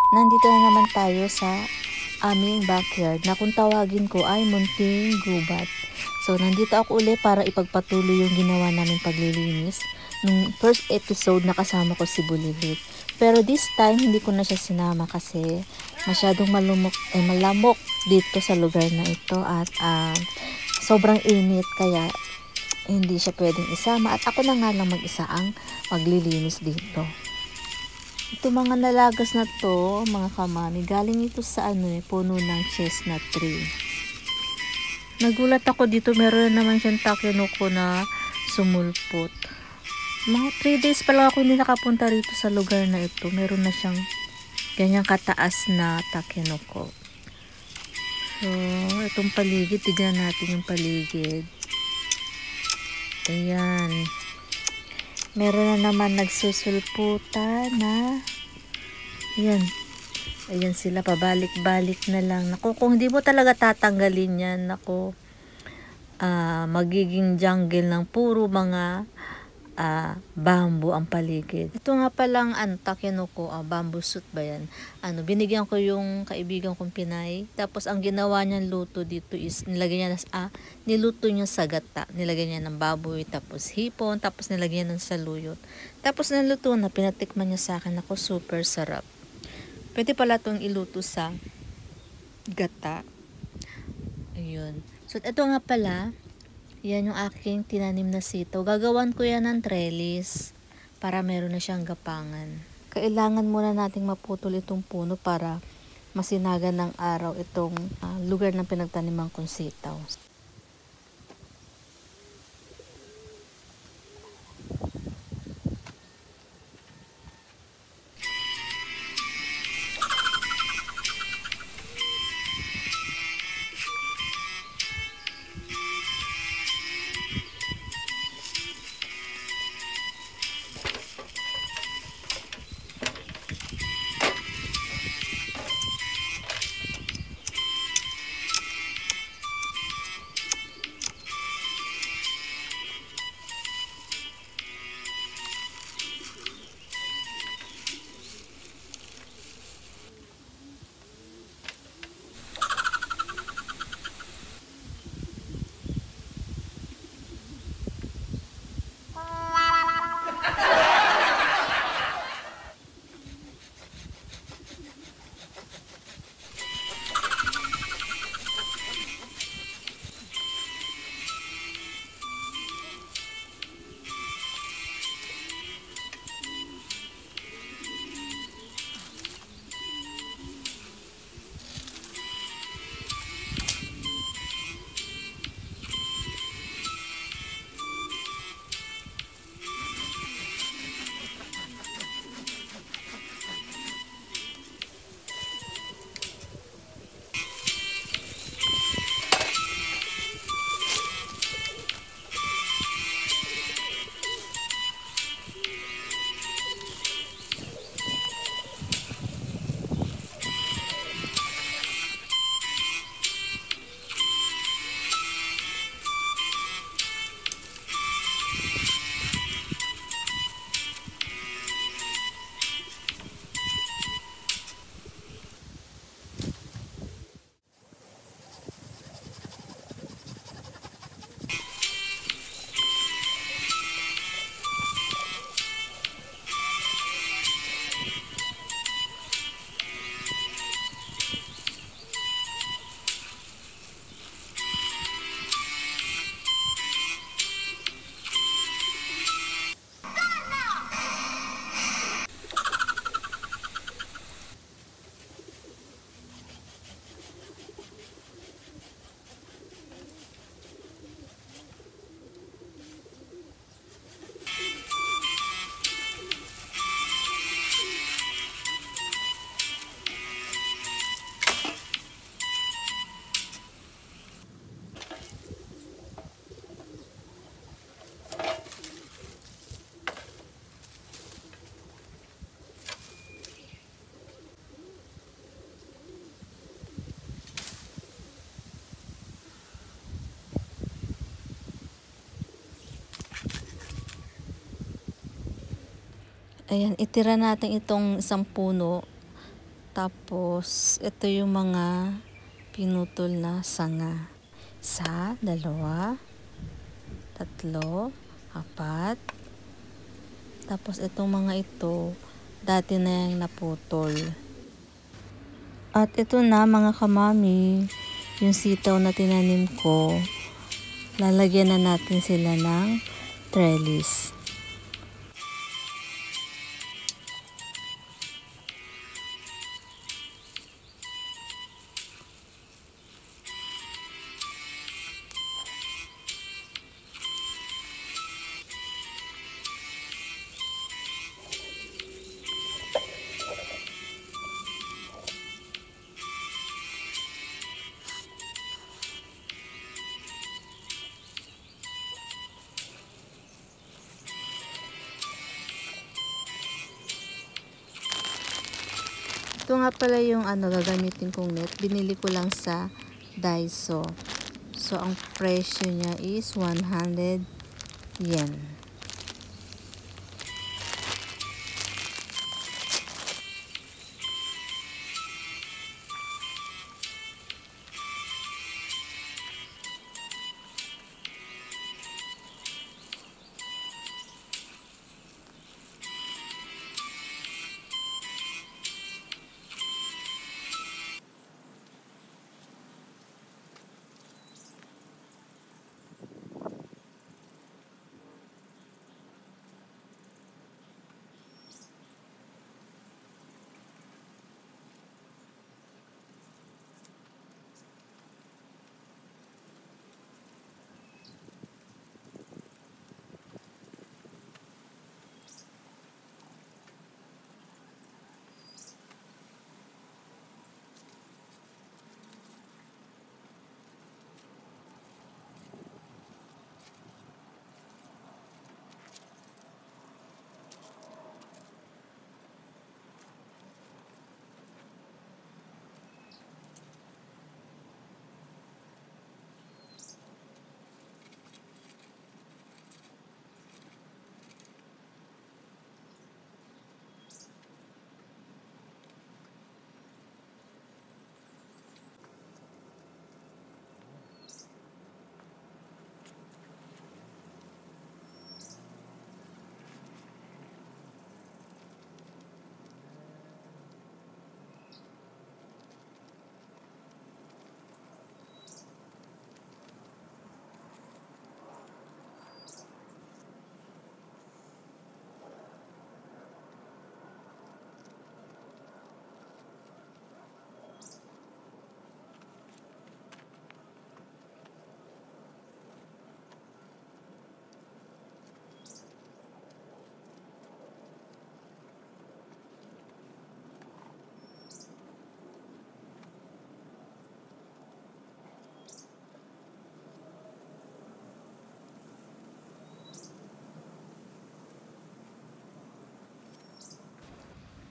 Nandito na naman tayo sa aming backyard na kung tawagin ko ay munting gubat. So nandito ako uli para ipagpatuloy yung ginawa namin paglilinis. Nung first episode nakasama ko si Bulilit. Pero this time hindi ko na siya sinama kasi masyadong malamok dito sa lugar na ito at sobrang init kaya hindi siya pwedeng isama at ako na nga lang mag-isa ang maglilinis dito. Ito mga nalagas na to, mga kamami, galing ito sa puno ng chestnut tree. Nagulat ako dito, meron naman siyang takenoko na sumulpot. Mga 3 days pa lang ako hindi nakapunta rito sa lugar na ito. Meron na siyang ganyang kataas na takenoko. So, itong paligid, tignan natin yung paligid. Ayan. Meron na naman nagsusulputan na ayan. Ayan sila, pabalik-balik na lang. Naku, kung hindi mo talaga tatanggalin yan, naku, magiging jungle ng puro mga bamboo ang paligid. Ito nga palang takenoko, bamboo shoot ba yan? Binigyan ko yung kaibigan kong Pinay. Tapos ang ginawa niyang luto dito is nilagyan niya niluto niya sa gata. Nilagyan niya ng baboy, tapos hipon, tapos nilagyan ng saluyot. Tapos naluto na, pinatikman niya sa akin. Ako, super sarap. Pwede pala itong iluto sa gata. Ayun. So ito nga pala, yan yung aking tinanim na sitaw. Gagawan ko yan ng trellis para meron na siyang gapangan. Kailangan muna nating maputol itong puno para masinagan ng araw itong lugar ng pinagtaniman kong sitaw. Ayan, itira natin itong isang puno. Tapos, ito yung mga pinutol na sanga. 1, 2, 3, 4. Tapos, itong mga ito, dati na yung naputol. At ito na mga kamami, yung sitaw na tinanim ko. Lalagyan na natin sila ng trellis. Ito nga pala yung gagamitin kong net. Binili ko lang sa Daiso. So, ang presyo niya is 100 yen.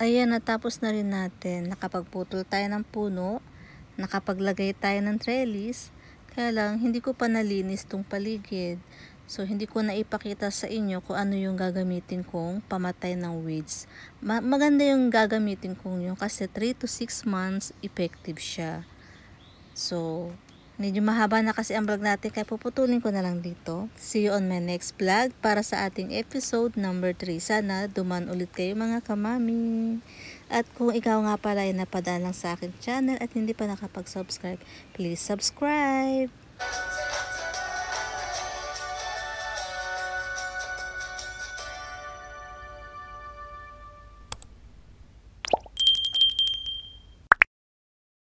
Ayan, natapos na rin natin. Nakapagputol tayo ng puno, nakapaglagay tayo ng trellis, kaya lang hindi ko pa nalinis tong paligid. So, hindi ko na ipakita sa inyo kung ano yung gagamitin kong pamatay ng weeds. Maganda yung gagamitin kong yun kasi 3 to 6 months effective siya. So, medyo mahaba na kasi ang vlog natin kaya puputulin ko na lang dito. See you on my next vlog para sa ating episode number 3. Sana duman ulit kayo mga kamami. At kung ikaw nga pala ay napadaan lang sa akin channel at hindi pa nakapag-subscribe, please subscribe.